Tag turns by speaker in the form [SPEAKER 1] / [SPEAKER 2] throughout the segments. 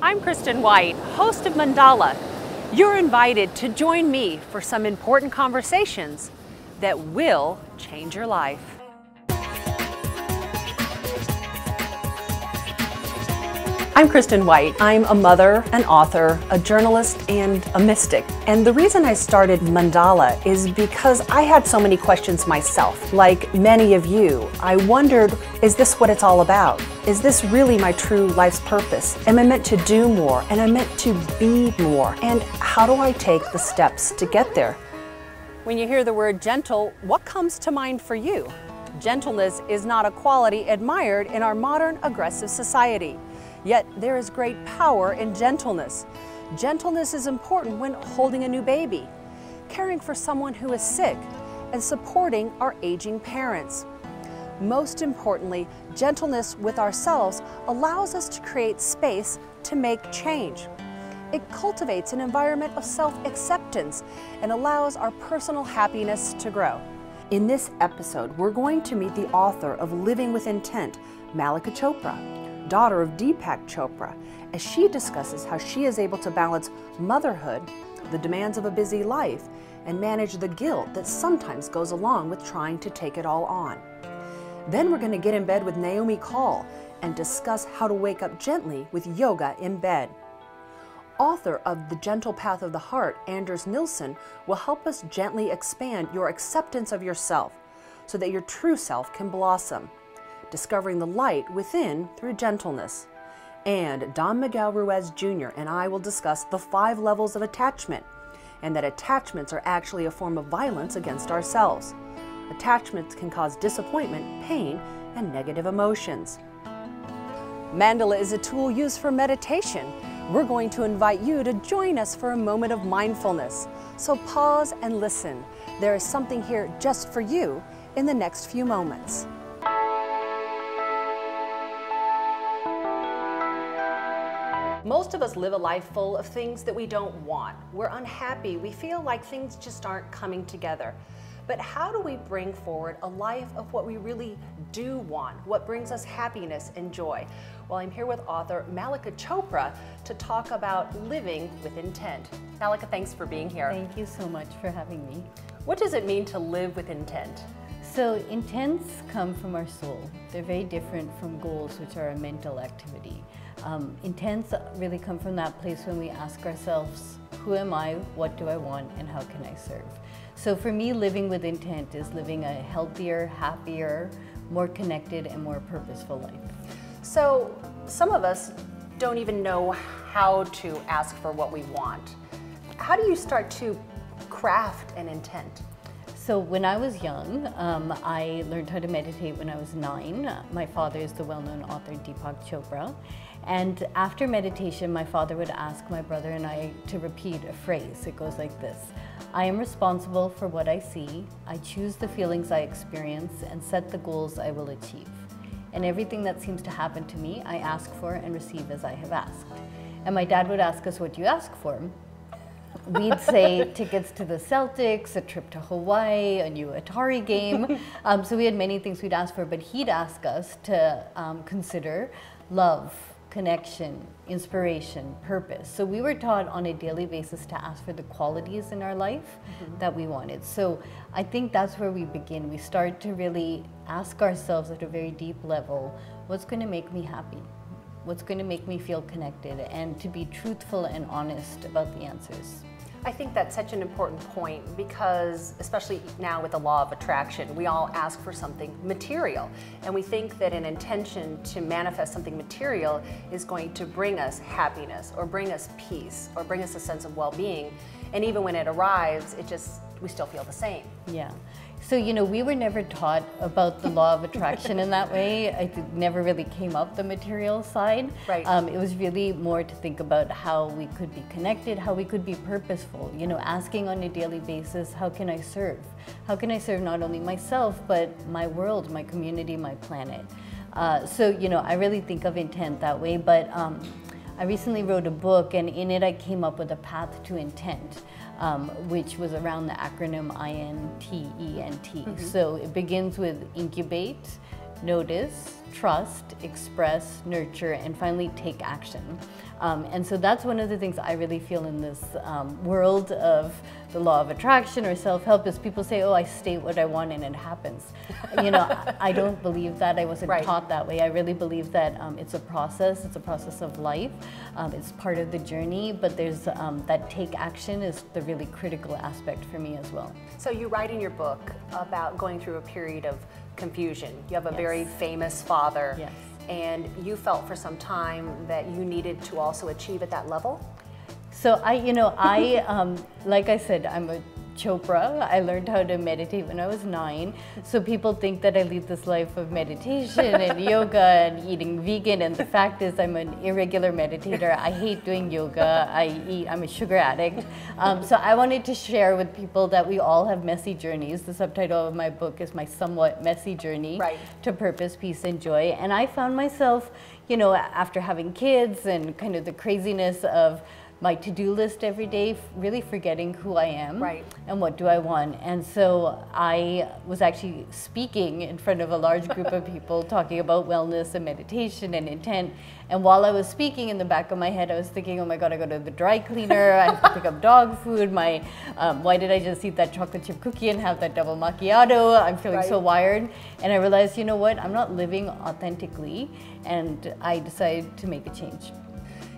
[SPEAKER 1] I'm Kristen White, host of Mandala. You're invited to join me for some important conversations that will change your life. I'm Kristen White. I'm a mother, an author, a journalist, and a mystic. And the reason I started Mandala is because I had so many questions myself. Like many of you, I wondered, is this what it's all about? Is this really my true life's purpose? Am I meant to do more? And I'm meant to be more? And how do I take the steps to get there? When you hear the word gentle, what comes to mind for you? Gentleness is not a quality admired in our modern aggressive society. Yet there is great power in gentleness. Gentleness is important when holding a new baby, caring for someone who is sick, and supporting our aging parents. Most importantly, gentleness with ourselves allows us to create space to make change. It cultivates an environment of self-acceptance and allows our personal happiness to grow. In this episode, we're going to meet the author of Living with Intent, Mandala Chopra, daughter of Deepak Chopra, as she discusses how she is able to balance motherhood, the demands of a busy life, and manage the guilt that sometimes goes along with trying to take it all on. Then we're going to get in bed with Naomi Call and discuss how to wake up gently with yoga in bed. Author of The Gentle Path of the Heart, Anders Nilsson, will help us gently expand your acceptance of yourself so that your true self can blossom, discovering the light within through gentleness. And Don Miguel Ruiz Jr. and I will discuss the 5 levels of attachment, and that attachments are actually a form of violence against ourselves. Attachments can cause disappointment, pain, and negative emotions. Mandala is a tool used for meditation. We're going to invite you to join us for a moment of mindfulness. So pause and listen. There is something here just for you in the next few moments. Most of us live a life full of things that we don't want. We're unhappy. We feel like things just aren't coming together. But how do we bring forward a life of what we really do want? What brings us happiness and joy? Well, I'm here with author Mandala Chopra to talk about living with intent. Mandala, thanks for being here.
[SPEAKER 2] Thank you so much for having me.
[SPEAKER 1] What does it mean to live with intent?
[SPEAKER 2] So intents come from our soul. They're very different from goals, which are a mental activity. Intents really come from that place when we ask ourselves, who am I, what do I want, and how can I serve? So for me, living with intent is living a healthier, happier, more connected, and more purposeful life.
[SPEAKER 1] So some of us don't even know how to ask for what we want. How do you start to craft an intent?
[SPEAKER 2] So when I was young, I learned how to meditate when I was 9. My father is the well-known author Deepak Chopra. And after meditation, my father would ask my brother and I to repeat a phrase. It goes like this: I am responsible for what I see. I choose the feelings I experience and set the goals I will achieve. And everything that seems to happen to me, I ask for and receive as I have asked. And my dad would ask us, what do you ask for? We'd say tickets to the Celtics, a trip to Hawaii, a new Atari game. So we had many things we'd ask for, but he'd ask us to consider love, connection, inspiration, purpose. So we were taught on a daily basis to ask for the qualities in our life that we wanted. So I think that's where we begin. We start to really ask ourselves at a very deep level, what's going to make me happy? What's going to make me feel connected? And to be truthful and honest about the answers.
[SPEAKER 1] I think that's such an important point because, especially now with the law of attraction, we all ask for something material. And we think that an intention to manifest something material is going to bring us happiness or bring us peace or bring us a sense of well-being. And even when it arrives, we still feel the same.
[SPEAKER 2] Yeah. So, you know, we were never taught about the law of attraction in that way. It never really came up the material side.
[SPEAKER 1] Right.
[SPEAKER 2] It was really more to think about how we could be connected, how we could be purposeful, you know, asking on a daily basis, how can I serve? How can I serve not only myself, but my world, my community, my planet? So, you know, I really think of intent that way, but I recently wrote a book, and in it I came up with a path to intent. Which was around the acronym INTENT. So it begins with incubate, notice, trust, express, nurture, and finally take action. And so that's one of the things I really feel in this world of the law of attraction or self-help is people say, oh, I state what I want and it happens. You know, I don't believe that. I wasn't taught that way. I really believe that it's a process of life. It's part of the journey, but there's that take action is the really critical aspect for me as well.
[SPEAKER 1] So you write in your book about going through a period of confusion. You have a very famous father.
[SPEAKER 2] Yes.
[SPEAKER 1] And you felt for some time that you needed to also achieve at that level?
[SPEAKER 2] So like I said, I'm a Chopra. I learned how to meditate when I was 9. So people think that I lead this life of meditation and yoga and eating vegan. And the fact is I'm an irregular meditator. I hate doing yoga. I'm a sugar addict. So I wanted to share with people that we all have messy journeys. The subtitle of my book is My Somewhat Messy Journey to Purpose, Peace, and Joy. And I found myself, you know, after having kids and kind of the craziness of my to-do list every day, really forgetting who I am and what do I want. And so I was actually speaking in front of a large group of people talking about wellness and meditation and intent. And while I was speaking, in the back of my head, I was thinking, oh my God, I go to the dry cleaner, I have to pick up dog food, why did I just eat that chocolate chip cookie and have that double macchiato? I'm feeling so wired. And I realized, you know what, I'm not living authentically. And I decided to make a change.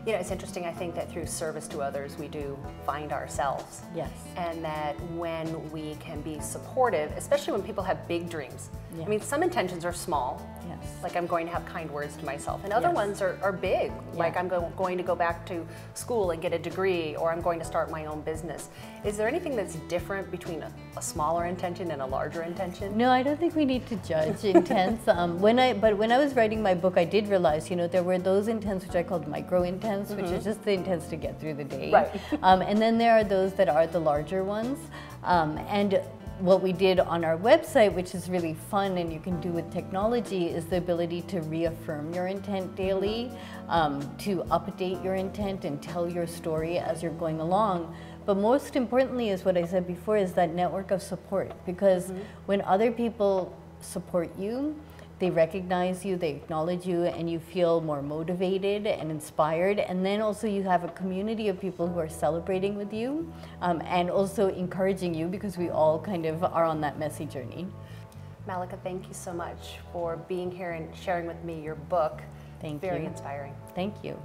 [SPEAKER 1] You know, it's interesting, I think that through service to others, we do find ourselves.
[SPEAKER 2] Yes.
[SPEAKER 1] And that when we can be supportive, especially when people have big dreams. I mean, some intentions are small.
[SPEAKER 2] Yes.
[SPEAKER 1] Like I'm going to have kind words to myself. And other ones are big. Like I'm going to go back to school and get a degree, or I'm going to start my own business. Is there anything that's different between a smaller intention and a larger intention?
[SPEAKER 2] No, I don't think we need to judge intents. But when I was writing my book, I did realize, you know, there were those intents which I called micro intents, which is just the intents to get through the day. And then there are those that are the larger ones. And what we did on our website, which is really fun and you can do with technology, is the ability to reaffirm your intent daily, to update your intent and tell your story as you're going along. But most importantly is what I said before, is that network of support. Because when other people support you, they recognize you, they acknowledge you, and you feel more motivated and inspired. And then also you have a community of people who are celebrating with you and also encouraging you, because we all kind of are on that messy journey.
[SPEAKER 1] Malika, thank you so much for being here and sharing with me your book.
[SPEAKER 2] Thank you.
[SPEAKER 1] Very inspiring.
[SPEAKER 2] Thank you.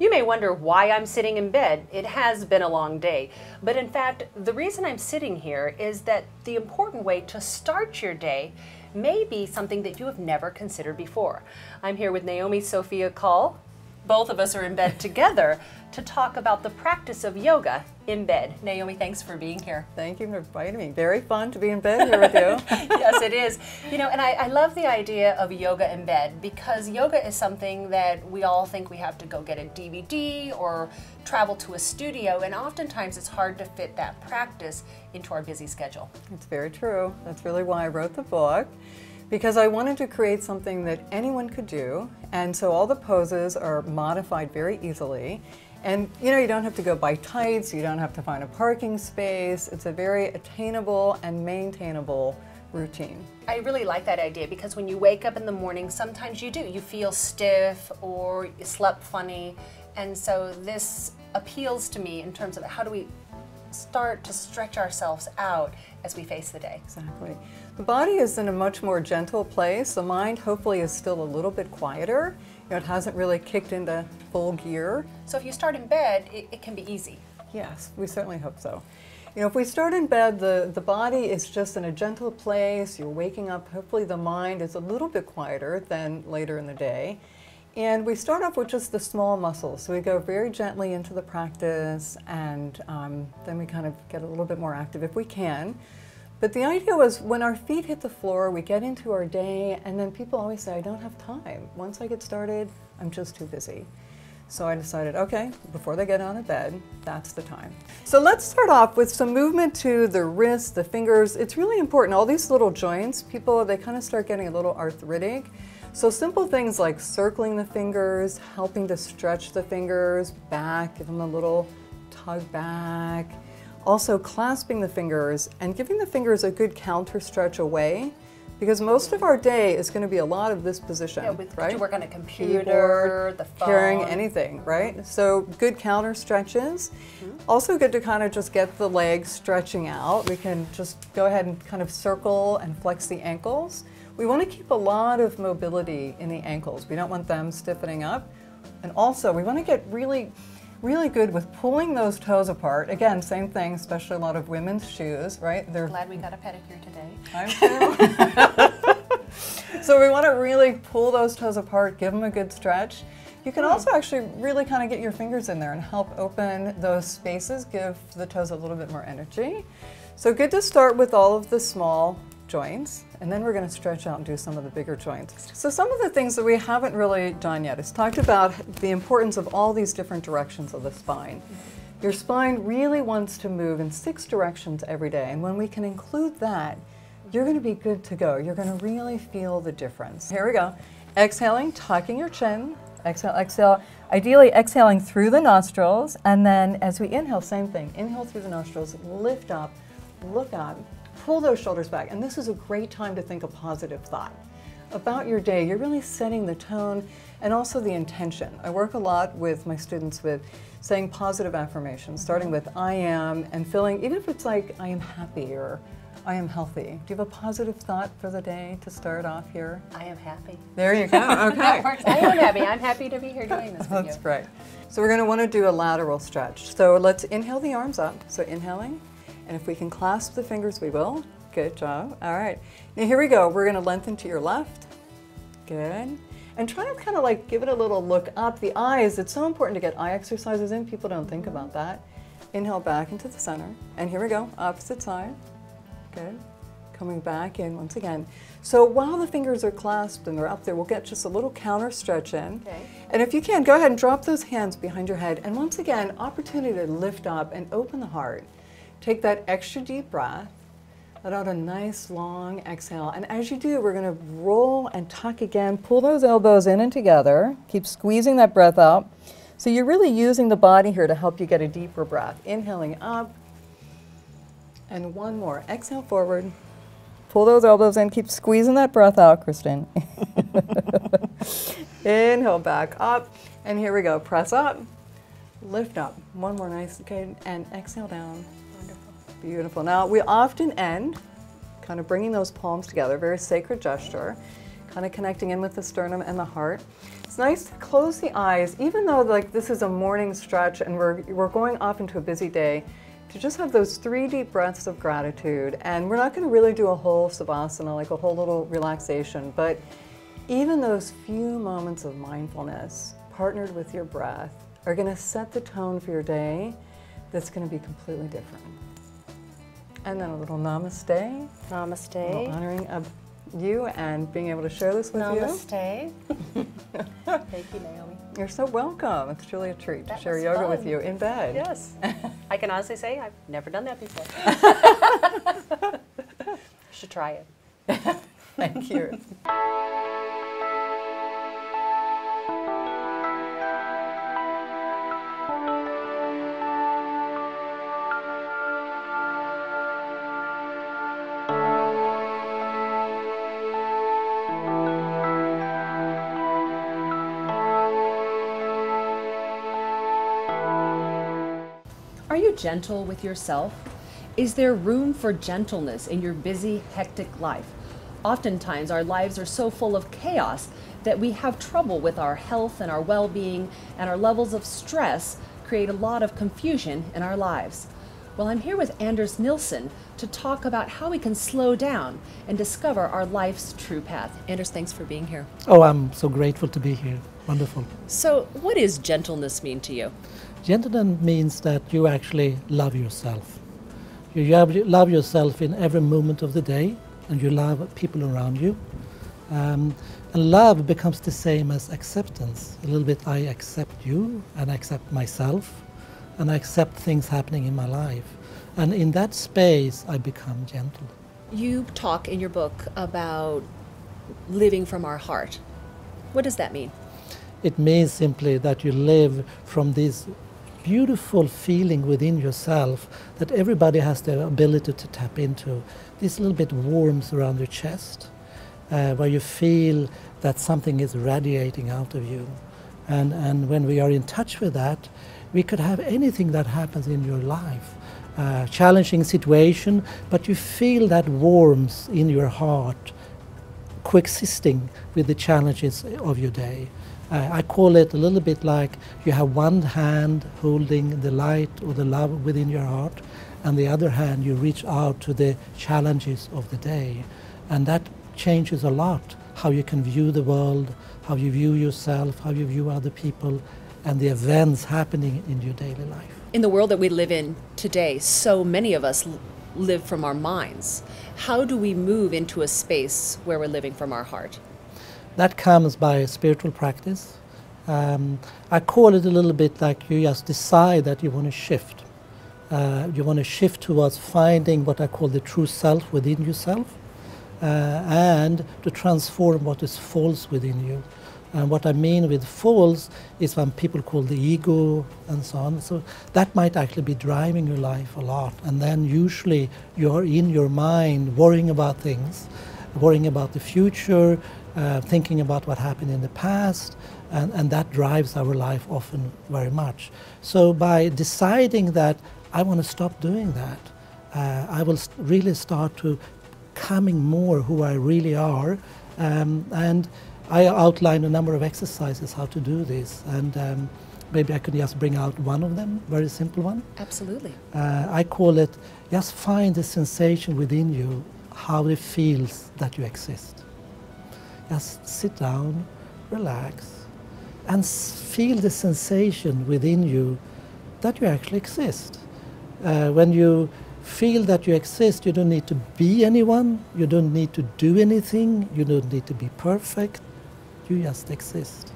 [SPEAKER 1] You may wonder why I'm sitting in bed. It has been a long day. But in fact, the reason I'm sitting here is that the important way to start your day may be something that you have never considered before. I'm here with Naomi Sophia Call. Both of us are in bed together to talk about the practice of yoga in bed. Naomi, thanks for being here.
[SPEAKER 3] Thank you for inviting me. Very fun to be in bed here with you.
[SPEAKER 1] Yes, it is. You know, and I love the idea of yoga in bed, because yoga is something that we all think we have to go get a DVD or travel to a studio, and oftentimes it's hard to fit that practice into our busy schedule.
[SPEAKER 3] It's very true. That's really why I wrote the book, because I wanted to create something that anyone could do, and so all the poses are modified very easily. And you know, you don't have to go buy tights, you don't have to find a parking space. It's a very attainable and maintainable routine.
[SPEAKER 1] I really like that idea, because when you wake up in the morning, sometimes you do. You feel stiff or you slept funny. And so this appeals to me in terms of how do we start to stretch ourselves out as we face the day.
[SPEAKER 3] Exactly. The body is in a much more gentle place. The mind hopefully is still a little bit quieter. You know, it hasn't really kicked into full gear.
[SPEAKER 1] So if you start in bed, it can be easy.
[SPEAKER 3] Yes, we certainly hope so. You know, if we start in bed, the body is just in a gentle place. You're waking up. Hopefully the mind is a little bit quieter than later in the day. And we start off with just the small muscles. So we go very gently into the practice, and then we kind of get a little bit more active if we can. But the idea was, when our feet hit the floor, we get into our day, and then people always say, I don't have time. Once I get started, I'm just too busy. So I decided, okay, before they get out of bed, that's the time. So let's start off with some movement to the wrists, the fingers. It's really important. All these little joints, people, they kind of start getting a little arthritic. So simple things like circling the fingers, helping to stretch the fingers back, give them a little tug back. Also clasping the fingers and giving the fingers a good counter stretch away, because most of our day is going to be a lot of this position, right?
[SPEAKER 1] You work on a computer,
[SPEAKER 3] Keyboard,
[SPEAKER 1] the phone.
[SPEAKER 3] carrying anything, right? So good counter stretches. Also good to kind of just get the legs stretching out. We can just go ahead and kind of circle and flex the ankles. We want to keep a lot of mobility in the ankles. We don't want them stiffening up. And also we want to get really good with pulling those toes apart. Again, same thing, especially a lot of women's shoes, right?
[SPEAKER 1] They're glad we got a pedicure today.
[SPEAKER 3] I'm too. So we want to really pull those toes apart, give them a good stretch. You can also actually really kind of get your fingers in there and help open those spaces, give the toes a little bit more energy. So good to start with all of the small joints, and then we're going to stretch out and do some of the bigger joints. So some of the things that we haven't really done yet is talked about the importance of all these different directions of the spine. Your spine really wants to move in 6 directions every day, and when we can include that, you're going to be good to go. You're going to really feel the difference. Here we go. Exhaling, tucking your chin. Exhale, exhale. Ideally exhaling through the nostrils, and then as we inhale, same thing. Inhale through the nostrils, lift up, look up, pull those shoulders back. And this is a great time to think a positive thought about your day. You're really setting the tone and also the intention. I work a lot with my students with saying positive affirmations, starting with I am, and feeling, even if it's like I am happy or I am healthy. Do you have a positive thought for the day to start off here?
[SPEAKER 1] I am happy.
[SPEAKER 3] There you go. Okay.
[SPEAKER 1] That works. I am happy. I'm happy to be here doing this with you.
[SPEAKER 3] That's great. So we're going to want to do a lateral stretch. So let's inhale the arms up. So inhaling, and if we can clasp the fingers, we will. Good job. All right. Now here we go. We're going to lengthen to your left. Good. And try to kind of like give it a little look up. The eyes, it's so important to get eye exercises in. People don't think about that. Inhale back into the center. And here we go. Opposite side. Good. Coming back in once again. So while the fingers are clasped and they're up there, we'll get just a little counter stretch in.
[SPEAKER 1] Okay.
[SPEAKER 3] And if you can, go ahead and drop those hands behind your head. And once again, opportunity to lift up and open the heart. Take that extra deep breath. Let out a nice long exhale. And as you do, we're going to roll and tuck again. Pull those elbows in and together. Keep squeezing that breath out. So you're really using the body here to help you get a deeper breath. Inhaling up. And one more. Exhale forward. Pull those elbows in. Keep squeezing that breath out, Kristen. Inhale back up. And here we go. Press up. Lift up. One more nice. Okay. And exhale down. Wonderful. Beautiful. Now, we often end kind of bringing those palms together. Very sacred gesture. Kind of connecting in with the sternum and the heart. It's nice to close the eyes, even though like this is a morning stretch and we're going off into a busy day, to just have those 3 deep breaths of gratitude. And we're not going to really do a whole savasana, like a whole little relaxation, but even those few moments of mindfulness partnered with your breath are going to set the tone for your day that's going to be completely different. And then a little namaste.
[SPEAKER 1] Namaste.
[SPEAKER 3] A little honoring of you and being able to share this with
[SPEAKER 1] Namaste. Thank you, Naomi.
[SPEAKER 3] You're so welcome. It's truly a treat to
[SPEAKER 1] That
[SPEAKER 3] share
[SPEAKER 1] was
[SPEAKER 3] yoga
[SPEAKER 1] fun.
[SPEAKER 3] with you in bed.
[SPEAKER 1] Yes. I can honestly say I've never done that before. Should try it.
[SPEAKER 3] Thank you.
[SPEAKER 4] Are you gentle with yourself? Is there room for gentleness in your busy, hectic life? Oftentimes, our lives are so full of chaos that we have trouble with our health and our well-being, and our levels of stress create a lot of confusion in our lives. Well, I'm here with Anders Nilsson to talk about how we can slow down and discover our life's true path. Anders, thanks for being here.
[SPEAKER 5] Oh, I'm so grateful to be here. Wonderful.
[SPEAKER 4] So, what does gentleness mean to you?
[SPEAKER 5] Gentleness means that you actually love yourself. You love yourself in every moment of the day, and you love people around you. And love becomes the same as acceptance. A little bit, I accept you, and I accept myself, and I accept things happening in my life. And in that space, I become gentle.
[SPEAKER 4] You talk in your book about living from our heart. What does that mean?
[SPEAKER 5] It means simply that you live from this beautiful feeling within yourself that everybody has the ability to tap into. This little bit warmth around your chest, where you feel that something is radiating out of you. And when we are in touch with that, we could have anything that happens in your life. Challenging situation, but you feel that warmth in your heart coexisting with the challenges of your day. I call it a little bit like you have one hand holding the light or the love within your heart, and the other hand you reach out to the challenges of the day. And that changes a lot how you can view the world, how you view yourself, how you view other people, and the events happening in your daily life.
[SPEAKER 4] In the world that we live in today, so many of us live from our minds. How do we move into a space where we're living from our heart?
[SPEAKER 5] That comes by spiritual practice. I call it a little bit like you just decide that you want to shift. You want to shift towards finding what I call the true self within yourself, and to transform what is false within you. And what I mean with false is what people call the ego and so on. So that might actually be driving your life a lot. And then usually you're in your mind worrying about things, worrying about the future, thinking about what happened in the past, and that drives our life often very much. So by deciding that I want to stop doing that, I will really start to becoming more who I really are, and I outline a number of exercises how to do this, and maybe I could just bring out one of them, very simple one.
[SPEAKER 4] Absolutely.
[SPEAKER 5] I call it, just find the sensation within you, how it feels that you exist. Just sit down, relax, and feel the sensation within you that you actually exist. When you feel that you exist, you don't need to be anyone, you don't need to do anything, you don't need to be perfect, you just exist.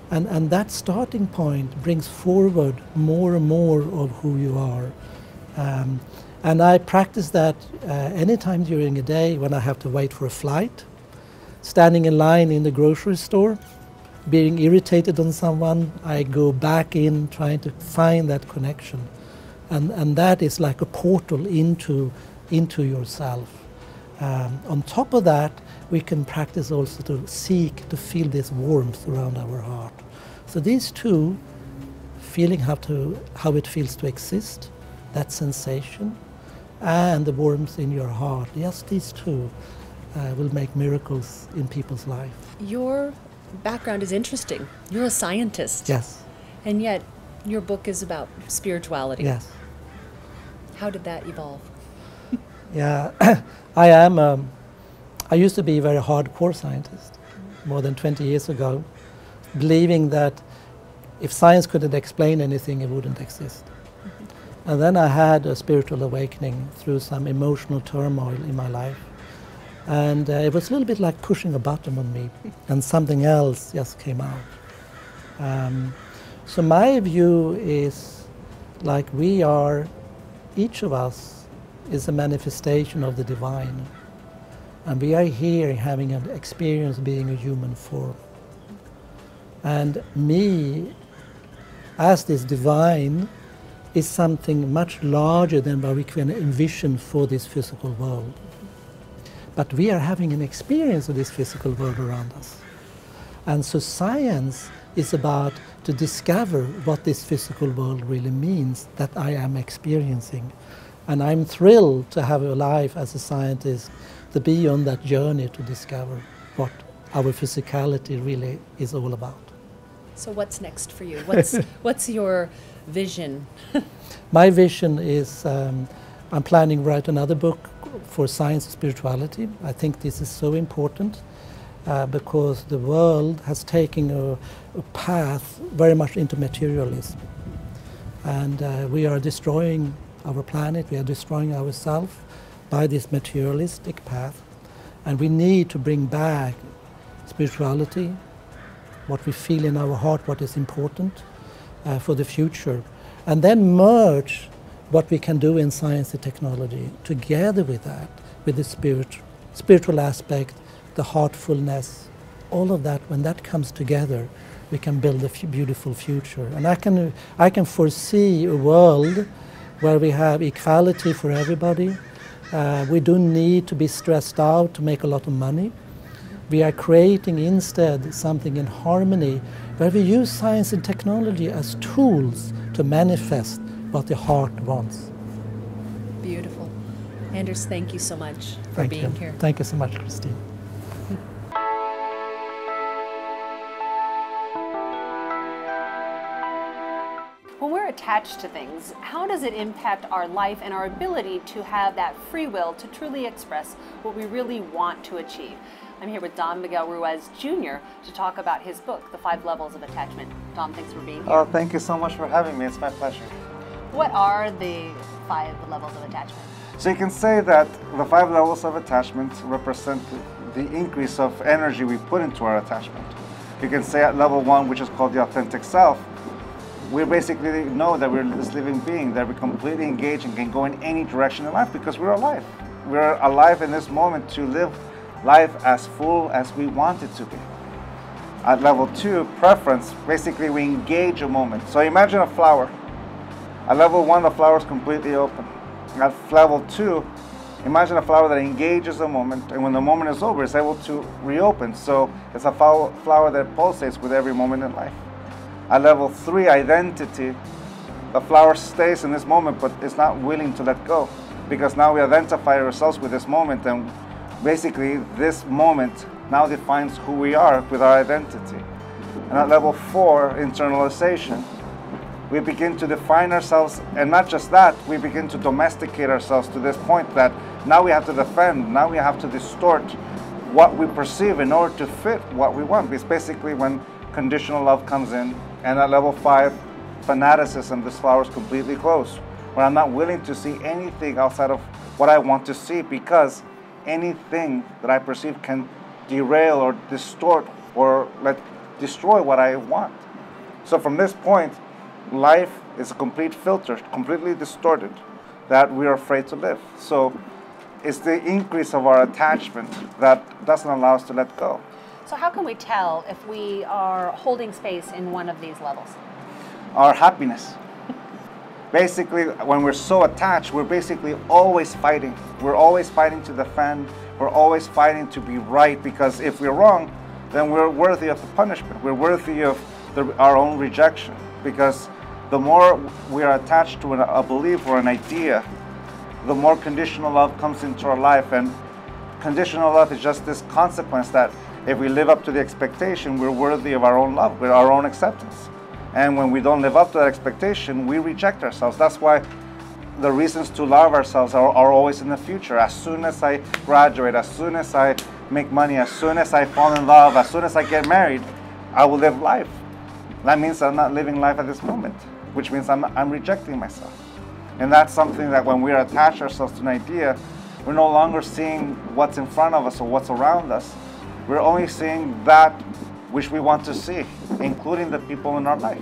[SPEAKER 5] And that starting point brings forward more and more of who you are. And I practice that anytime during a day when I have to wait for a flight, standing in line in the grocery store, being irritated on someone, I go back in trying to find that connection. And that is like a portal into yourself. On top of that, we can practice also to seek to feel this warmth around our heart. So these two, feeling how it feels to exist, that sensation, and the warmth in your heart, just these two will make miracles in people's life.
[SPEAKER 4] Your background is interesting. You're a scientist.
[SPEAKER 5] Yes.
[SPEAKER 4] And yet your book is about spirituality.
[SPEAKER 5] Yes.
[SPEAKER 4] How did that evolve?
[SPEAKER 5] Yeah, I used to be a very hardcore scientist more than 20 years ago, believing that if science couldn't explain anything, it wouldn't exist. Mm-hmm. And then I had a spiritual awakening through some emotional turmoil in my life. And it was a little bit like pushing a button on me, and something else just came out. So my view is like we are, each of us is a manifestation of the divine. And we are here having an experience being a human form. And me, as this divine, is something much larger than what we can envision for this physical world. But we are having an experience of this physical world around us. And so science is about to discover what this physical world really means that I am experiencing. And I'm thrilled to have a life as a scientist to be on that journey to discover what our physicality really is all about.
[SPEAKER 4] So what's next for you? What's your vision?
[SPEAKER 5] My vision is I'm planning to write another book for science and spirituality. I think this is so important because the world has taken a path very much into materialism. And we are destroying our planet, we are destroying ourselves by this materialistic path. And we need to bring back spirituality, what we feel in our heart, what is important for the future. And then merge what we can do in science and technology together with that, with the spiritual aspect, the heartfulness, all of that. When that comes together, we can build a beautiful future. And I can foresee a world where we have equality for everybody. We don't need to be stressed out to make a lot of money. We are creating instead something in harmony where we use science and technology as tools to manifest what the heart wants.
[SPEAKER 4] Beautiful. Anders, thank you so much for being here.
[SPEAKER 5] Thank you so much, Christine.
[SPEAKER 1] When we're attached to things, how does it impact our life and our ability to have that free will to truly express what we really want to achieve? I'm here with Don Miguel Ruiz Jr. to talk about his book, The 5 Levels of Attachment. Don, thanks for being here.
[SPEAKER 6] Oh, thank you so much for having me. It's my pleasure.
[SPEAKER 1] What are the 5 levels of attachment?
[SPEAKER 6] So you can say that the 5 levels of attachment represent the increase of energy we put into our attachment. You can say at level 1, which is called the authentic self, we basically know that we're this living being, that we're completely engaged and can go in any direction in life because we're alive. We're alive in this moment to live life as full as we want it to be. At level 2, preference, basically we engage a moment. So imagine a flower. At level 1, the flower is completely open. At level 2, imagine a flower that engages a moment, and when the moment is over, it's able to reopen. So it's a flower that pulsates with every moment in life. At level 3, identity, the flower stays in this moment, but it's not willing to let go, because now we identify ourselves with this moment, and basically this moment now defines who we are with our identity. And at level 4, internalization, we begin to define ourselves, and not just that, we begin to domesticate ourselves to this point that now we have to defend, now we have to distort what we perceive in order to fit what we want. It's basically when conditional love comes in. And at level 5, fanaticism, this flower is completely closed, where I'm not willing to see anything outside of what I want to see, because anything that I perceive can derail or distort or destroy what I want. So from this point, life is a complete filter, completely distorted, that we are afraid to live. So it's the increase of our attachment that doesn't allow us to let go.
[SPEAKER 1] So how can we tell if we are holding space in one of these levels?
[SPEAKER 6] Our happiness. Basically, when we're so attached, we're basically always fighting. We're always fighting to defend. We're always fighting to be right, because if we're wrong, then we're worthy of the punishment. We're worthy of our own rejection, because the more we are attached to a belief or an idea, the more conditional love comes into our life. And conditional love is just this consequence that if we live up to the expectation, we're worthy of our own love, with our own acceptance. And when we don't live up to that expectation, we reject ourselves. That's why the reasons to love ourselves are always in the future. As soon as I graduate, as soon as I make money, as soon as I fall in love, as soon as I get married, I will live life. That means I'm not living life at this moment, which means I'm rejecting myself. And that's something that when we attach ourselves to an idea, we're no longer seeing what's in front of us or what's around us. We're only seeing that which we want to see, including the people in our life.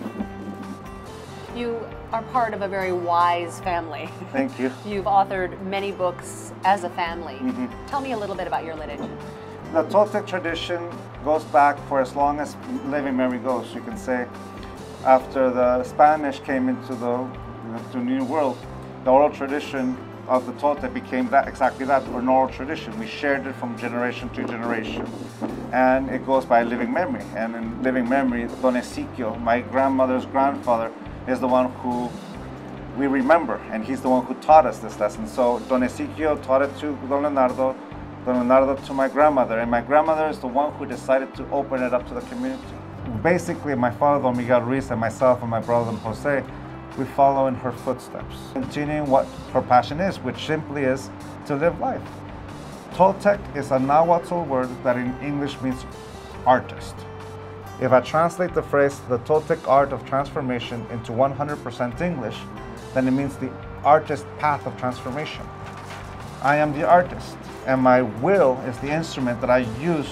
[SPEAKER 1] You are part of a very wise family.
[SPEAKER 6] Thank you.
[SPEAKER 1] You've authored many books as a family. Tell me a little bit about your lineage.
[SPEAKER 6] The Toltec tradition goes back for as long as living memory goes. You can say after the Spanish came into the New World, the oral tradition of the Toltec became exactly that, an oral tradition. We shared it from generation to generation. And it goes by living memory. And in living memory, Don Ezequiel, my grandmother's grandfather, is the one who we remember, and he's the one who taught us this lesson. So Don Ezequiel taught it to Don Leonardo to my grandmother, and my grandmother is the one who decided to open it up to the community. Basically, my father, Don Miguel Ruiz, and myself and my brother, Don Jose, we follow in her footsteps, continuing what her passion is, which simply is to live life. Toltec is a Nahuatl word that in English means artist. If I translate the phrase, the Toltec art of transformation, into 100% English, then it means the artist path of transformation. I am the artist, and my will is the instrument that I use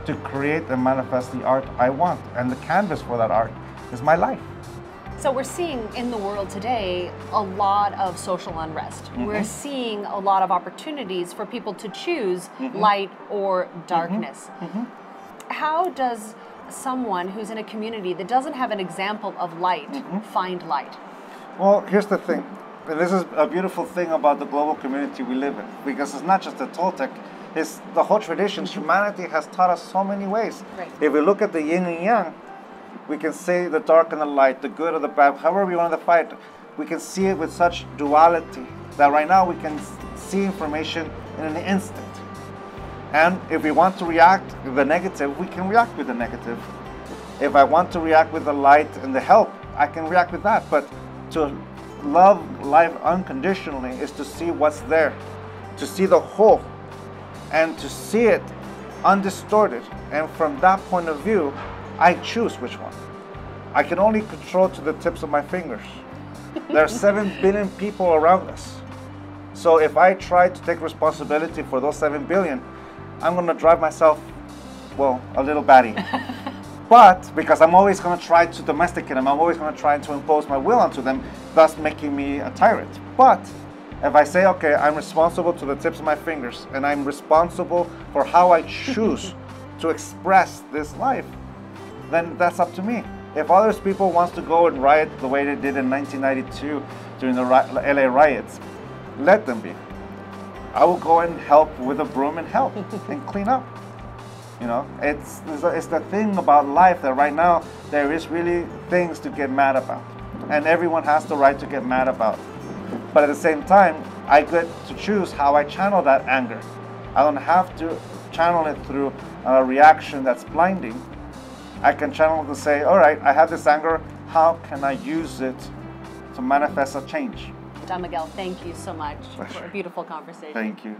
[SPEAKER 6] to create and manifest the art I want. And the canvas for that art is my life.
[SPEAKER 1] So we're seeing in the world today a lot of social unrest. We're seeing a lot of opportunities for people to choose light or darkness. How does someone who's in a community that doesn't have an example of light find light?
[SPEAKER 6] Well, here's the thing. And this is a beautiful thing about the global community we live in, because it's not just the Toltec, it's the whole tradition. Humanity has taught us so many ways.
[SPEAKER 1] Right.
[SPEAKER 6] If we look at the yin and yang, we can see the dark and the light, the good or the bad, however we want to fight. We can see it with such duality that right now we can see information in an instant. And if we want to react with the negative, we can react with the negative. If I want to react with the light and the help, I can react with that. But to love life unconditionally is to see what's there, to see the whole, and to see it undistorted. And from that point of view, I choose which one. I can only control to the tips of my fingers. There are 7 billion people around us. So if I try to take responsibility for those 7 billion, I'm going to drive myself, well, a little batty. But because I'm always going to try to domesticate them, I'm always going to try to impose my will onto them, thus making me a tyrant. But if I say, okay, I'm responsible to the tips of my fingers, and I'm responsible for how I choose to express this life, then that's up to me. If other people want to go and riot the way they did in 1992 during the LA riots, let them be. I will go and help with a broom and help and clean up. You know, it's the thing about life that right now there is really things to get mad about, and everyone has the right to get mad about. But at the same time, I get to choose how I channel that anger. I don't have to channel it through a reaction that's blinding. I can channel it to say, all right, I have this anger. How can I use it to manifest a change?
[SPEAKER 1] Don Miguel, thank you so much for a beautiful conversation.
[SPEAKER 6] Thank you.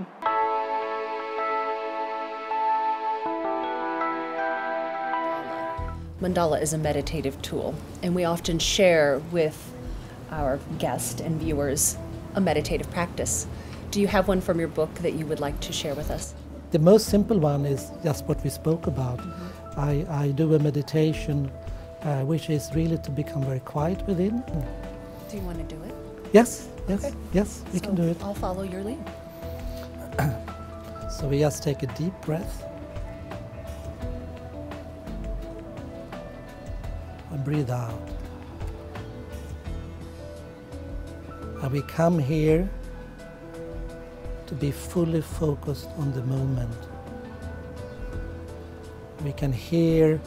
[SPEAKER 4] Mandala is a meditative tool, and we often share with our guests and viewers a meditative practice. Do you have one from your book that you would like to share with us?
[SPEAKER 5] The most simple one is just what we spoke about. I do a meditation which is really to become very quiet within.
[SPEAKER 4] Do you want to do it?
[SPEAKER 5] Yes, yes,
[SPEAKER 4] Okay.
[SPEAKER 5] yes, we can do it.
[SPEAKER 4] I'll follow your lead.
[SPEAKER 5] So we just take a deep breath and breathe out. And we come here to be fully focused on the moment. We can hear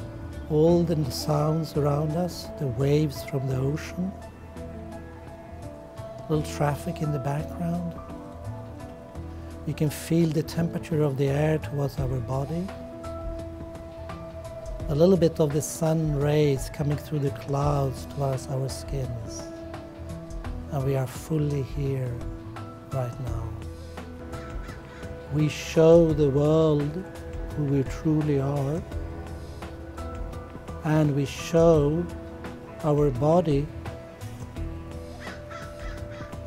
[SPEAKER 5] all the sounds around us, the waves from the ocean, little traffic in the background. We can feel the temperature of the air towards our body. A little bit of the sun rays coming through the clouds towards our skins. And we are fully here right now. We show the world who we truly are, and we show our body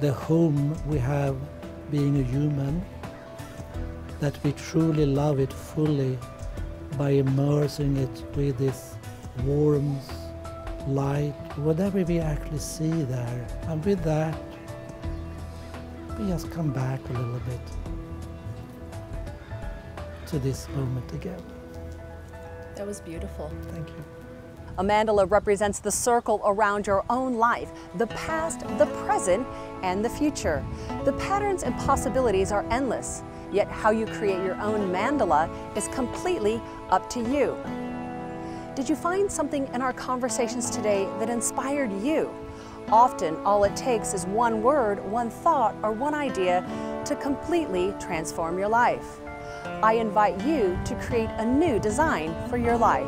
[SPEAKER 5] the home we have being a human, that we truly love it fully by immersing it with this warmth, light, whatever we actually see there. And with that, we just come back a little bit to this moment again.
[SPEAKER 4] That was beautiful.
[SPEAKER 5] Thank you.
[SPEAKER 1] A mandala represents the circle around your own life, the past, the present, and the future. The patterns and possibilities are endless, yet how you create your own mandala is completely up to you. Did you find something in our conversations today that inspired you? Often, all it takes is one word, one thought, or one idea to completely transform your life. I invite you to create a new design for your life.